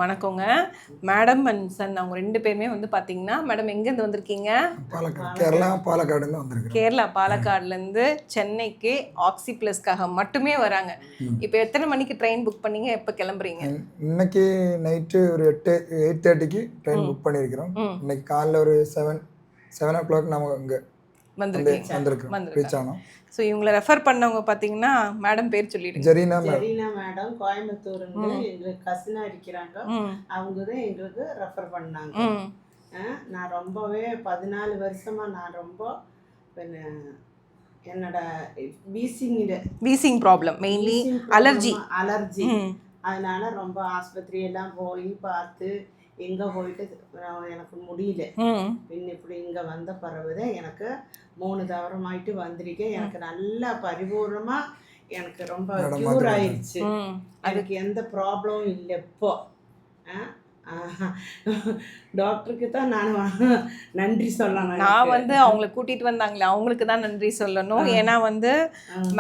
வணக்கங்க. Madam and son அவங்க 2 பேருமே வந்து பார்த்தீங்கன்னா, மேடம் எங்கேருந்து வந்திருக்கீங்க? பாலக்காடு, கேரளா பாலக்காடுன்னு வந்திருக்கிறோம். கேரளா பாலக்காடுலேருந்து சென்னைக்கு ஆக்ஸி ப்ளஸ்க்காக மட்டுமே வராங்க. இப்போ எத்தனை மணிக்கு ட்ரெயின் புக் பண்ணீங்க? எப்போ கிளம்புறீங்க? இன்னைக்கு நைட்டு ஒரு 8:30க்கு ட்ரெயின் புக் பண்ணியிருக்கிறோம். இன்னைக்கு காலைல ஒரு 7 நம்ம இங்கே வந்திருக்கோம், ரீச் ஆனோம். ஸோ இவங்களை ரெஃபர் பண்ணவங்க பார்த்தீங்கன்னா, மேடம் பேர் சொல்லிடுங்க. ஜெரீனா மேடம் கோயம்புத்தூர்ந்து எங்களுக்கு கசினா இருக்கிறாங்க. அவங்க தான் எங்களுக்கு ரெஃபர் பண்ணாங்க. நான் ரொம்பவே 14 வருஷமா நான் ரொம்ப என்னோட வீசிங் ப்ராப்ளம், மெயின்லி அலர்ஜி. அதனால ரொம்ப ஆஸ்பத்திரி எல்லாம் போய் பார்த்து எங்கே போயிட்டு எனக்கு முடியல. இப்படி இங்கே வந்த பிறகுதான் எனக்கு 3 தவறமாயிட்டு வந்திருக்கேன். எனக்கு நல்லா பரிபூர்ணமாக எனக்கு ரொம்ப க்யூர் ஆயிடுச்சு. அதுக்கு எந்த ப்ராப்ளமும் இல்லை. இப்போ டாக்டருக்கு தான் நான் நன்றி சொல்லணும். நான் வந்து அவங்கள கூட்டிகிட்டு வந்தாங்களே அவங்களுக்கு தான் நன்றி சொல்லணும். ஏன்னா வந்து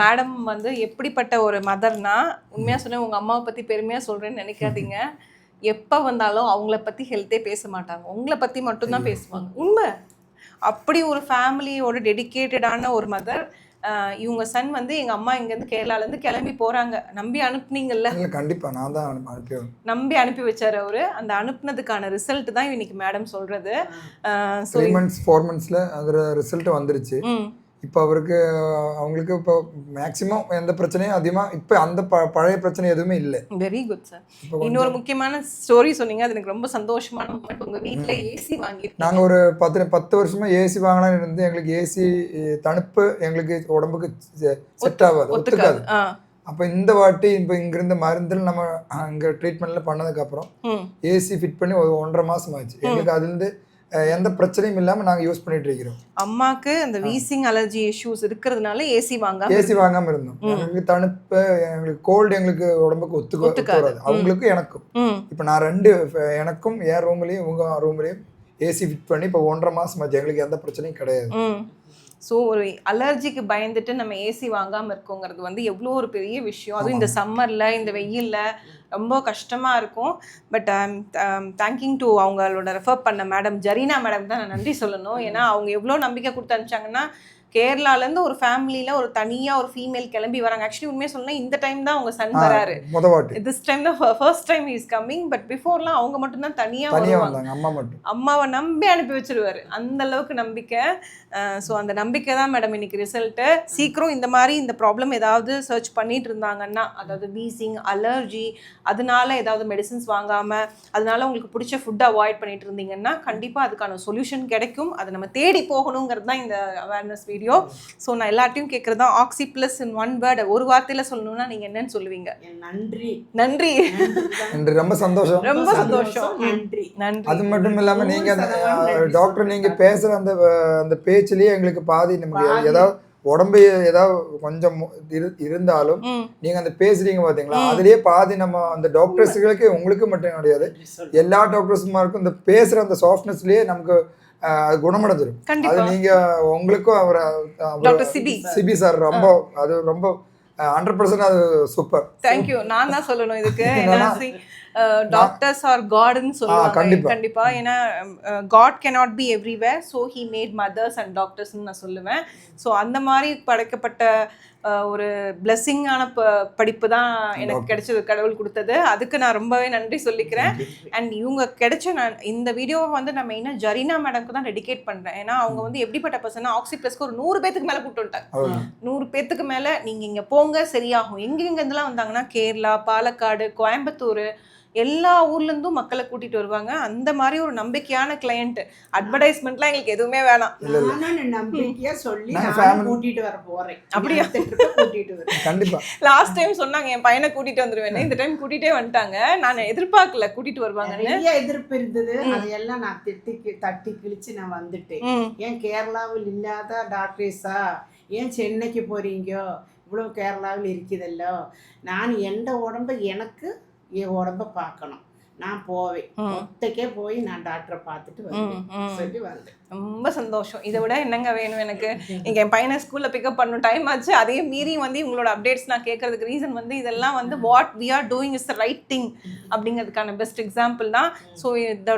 மேடம் வந்து எப்படிப்பட்ட ஒரு மதர்னா, உண்மையாக சொன்னேன், உங்கள் அம்மாவை பற்றி பெருமையாக சொல்கிறேன்னு நினைக்காதீங்க. எப்போ வந்தாலும் அவங்கள பற்றி ஹெல்த்தே பேச மாட்டாங்க, உங்களை பற்றி மட்டும்தான் பேசுவாங்க. உண்மை. அப்படி ஒரு ஃபேமிலியோட டெடிக்கேட்டடான ஒரு மதர். இவங்க சன் வந்து எங்கள் அம்மா இங்கேருந்து கேரளாலேருந்து கிளம்பி போகிறாங்க. நம்பி அனுப்புனீங்கல்ல? கண்டிப்பாக நான் தான் நம்பி அனுப்பி வச்சார் அவர். அந்த அனுப்புனதுக்கான ரிசல்ட் தான் இன்னைக்கு மேடம் சொல்கிறது. 3 months 4 monthsல அதில் ரிசல்ட் வந்துருச்சு. இப்போ அவங்களுக்கு இப்போ மேக்ஸிமம் எந்த பிரச்சனையும் அதிகமாக இப்போ அந்த பழைய பிரச்சனை எதுவுமே இல்லை. Very good sir. இன்னொரு முக்கியமான ஸ்டோரி சொன்னீங்க, அது எனக்கு ரொம்ப சந்தோஷமான. உங்கள் வீட்டில் ஏசி வாங்கி நாங்கள் ஒரு 10 வருஷமாக ஏசி வாங்கலாம்னு இருந்து எங்களுக்கு ஏசி தணுப்பு எங்களுக்கு உடம்புக்கு செட் ஆகாது, ஒத்துக்காது. அப்போ இந்த வாட்டி இப்போ இங்கிருந்த மருந்தில் நம்ம அங்கே ட்ரீட்மெண்ட்ல பண்ணதுக்கப்புறம் ஏசி ஃபிட் பண்ணி 1.5 மாதம் ஆச்சு. எங்களுக்கு அதுலேருந்து எந்த பிரச்சனையும் இல்லாமல் நாங்கள் யூஸ் பண்ணிட்டு இருக்கிறோம். அம்மாவுக்கு அந்த வீசிங் அலர்ஜி இஷ்யூஸ் இருக்கிறதுனால ஏசி வாங்காம இருந்தோம். எங்களுக்கு தணுப்பு, எங்களுக்கு கோல்டு எங்களுக்கு உடம்புக்கு ஒத்துக்காது, அவங்களுக்கு எனக்கும். இப்போ நான் எனக்கும் என் ரூம்லேயும் உங்க ரூம்லேயும் ஏசி ஃபிட் பண்ணி இப்போ 1.5 மாதம் ஆச்சு. எங்களுக்கு எந்த பிரச்சனையும் கிடையாது. ஸோ ஒரு அலர்ஜிக்கு பயந்துட்டு நம்ம ஏசி வாங்காமல் இருக்கோங்கிறது வந்து எவ்வளோ ஒரு பெரிய விஷயம். அதுவும் இந்த சம்மரில், இந்த வெயிலில் ரொம்ப கஷ்டமாக இருக்கும். பட் தேங்கிங் டு அவங்களோட ரெஃபர் பண்ண மேடம் ஜெரீனா மேடம் தான் நான் நன்றி சொல்லணும். ஏன்னா அவங்க எவ்வளோ நம்பிக்கை கொடுத்து அனுப்பிச்சாங்கன்னா, கேரளாலேருந்து ஒரு ஃபேமிலியில் ஒரு தனியாக ஒரு ஃபீமேல் கிளம்பி வராங்க. ஆக்சுவலி உண்மையாக சொல்லணும், இந்த டைம் தான் அவங்க சன் வராரு. திஸ் டைம் தான் first time is coming. But பிஃபோர்லாம் அவங்க மட்டும்தான் தனியாக வருவாங்க. அம்மாவை நம்பி அனுப்பி வச்சிருவாரு. அந்த அளவுக்கு நம்பிக்கை. ஸோ அந்த நம்பிக்கை தான் மேடம் இன்னைக்கு ரிசல்ட்டு. சீக்கிரம் இந்த மாதிரி இந்த ப்ராப்ளம் ஏதாவது சர்ச் பண்ணிட்டு இருந்தாங்கன்னா, அதாவது வீசிங், அலர்ஜி, அதனால ஏதாவது மெடிசின்ஸ் வாங்காமல், அதனால உங்களுக்கு பிடிச்ச ஃபுட்டை அவாய்ட் பண்ணிட்டு இருந்தீங்கன்னா கண்டிப்பாக அதுக்கான சொல்யூஷன் கிடைக்கும். அதை நம்ம தேடி போகணுங்கிறது தான் இந்த அவேர்னஸ் வீடியோ. ஸோ நான் எல்லாத்தையும் கேட்குறது தான், oxy plus in one word ஒரு வார்த்தையில் சொல்லணும்னா நீங்கள் என்னன்னு சொல்லுவீங்க? நன்றி. நன்றி. ரொம்ப சந்தோஷம். ரொம்ப சந்தோஷம். நன்றி. அது மட்டும் இல்லாமல் நீங்கள் டாக்டர் நீங்கள் பேசுகிற அந்த பேச்சிலேயே எங்களுக்கு பாதி நமக்கு ஏதாவது உடம்பு ஏதாவது கொஞ்சம் இருந்தாலும் நீங்க அந்த பேசுறீங்க பாத்தீங்களா, அதுலயே பாதி நம்ம அந்த டாக்டர்ஸுகளுக்கு உங்களுக்கு மட்டும் கிடையாது, எல்லா டாக்டர்ஸுமாருக்கும் இந்த பேசுற அந்த சாஃப்ட்னஸ்லயே நமக்கு அது குணமடைஞ்சிடும். அது நீங்க உங்களுக்கும் அவர் சிபி சார் ரொம்ப அது ரொம்ப 100% அது சூப்பர். தேங்க்யூ. நான் தான் சொல்லணும் இதுக்கு. டாக்டர்ஸ் ஆர் காட்னு சொல்லுவாங்க. கண்டிப்பா. ஏன்னா God cannot be everywhere, so he made mothers and doctors ன்னு நான் சொல்லுவேன். ஸோ அந்த மாதிரி படைக்கப்பட்ட ஒரு பிளெஸ்ஸிங்கான படிப்பு தான் எனக்கு கிடைச்சது, கடவுள் கொடுத்தது. அதுக்கு நான் ரொம்பவே நன்றி சொல்லிக்கிறேன். அண்ட் இவங்க கிடைச்ச நான் இந்த வீடியோவை வந்து நான் மெயினாக ஜெரீனா மேடம்க்கு தான் டெடிகேட் பண்ணுறேன். ஏன்னா அவங்க வந்து எப்படிப்பட்ட பர்சனா, ஆக்ஸி ப்ளஸ்க்கு ஒரு 100 பேத்துக்கு மேலே கூப்பிட்டு வந்துட்டாங்க. 100 பேத்துக்கு மேலே நீங்கள் இங்கே போங்க சரியாகும். எங்கெங்கெல்லாம் வந்தாங்கன்னா கேரளா, பாலக்காடு, கோயம்புத்தூர், எல்லா ஊர்லேருந்தும் மக்களை கூட்டிட்டு வருவாங்க. அந்த மாதிரி ஒரு நம்பிக்கையான கிளையண்ட். அட்வர்டைஸ்மெண்ட்லாம் எங்களுக்கு எதுவுமே வேணாம். நம்பிக்கையா சொல்லி கூட்டிட்டு வர போறேன். அப்படியா? கண்டிப்பா. லாஸ்ட் டைம் சொன்னாங்க என் பையனை கூட்டிட்டு வந்துருவேன். இந்த டைம் கூட்டிட்டே வந்துட்டாங்க. நான் எதிர்பார்க்கல கூட்டிட்டு வருவாங்க. நிறைய எதிர்ப்பு இருந்தது. அதையெல்லாம் நான் தட்டி கிழிச்சு நான் வந்துட்டேன். ஏன் கேரளாவில் இல்லாத டாக்டர்ஸா, ஏன் சென்னைக்கு போறீங்கோ, இவ்வளவு கேரளாவில் இருக்குதல்லோ. நான் எந்த உடம்ப எனக்கு என் உடம்ப பார்க்கணும். நான் போவேன், ஒத்தைக்கே போய் நான் டாக்டரை பார்த்துட்டு வருவேன் சொல்லி வந்தேன். ரொம்ப சந்தோஷம். இதை விட என்னங்க வேணும் எனக்கு? இங்கே என் பையனை ஸ்கூலில் பிக்கப் பண்ணணும், டைம் ஆச்சு. அதே மீறி வந்து உங்களோட அப்டேட்ஸ் நான் கேட்கறதுக்கு ரீசன் வந்து இதெல்லாம் வந்து what we are doing is the right thing அப்படிங்கிறதுக்கான பெஸ்ட் எக்ஸாம்பிள் தான். ஸோ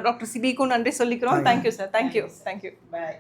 டாக்டர் சிபிக்கும் நன்றி சொல்லிக்கிறோம். Thank you sir. தேங்க்யூ. பாய்.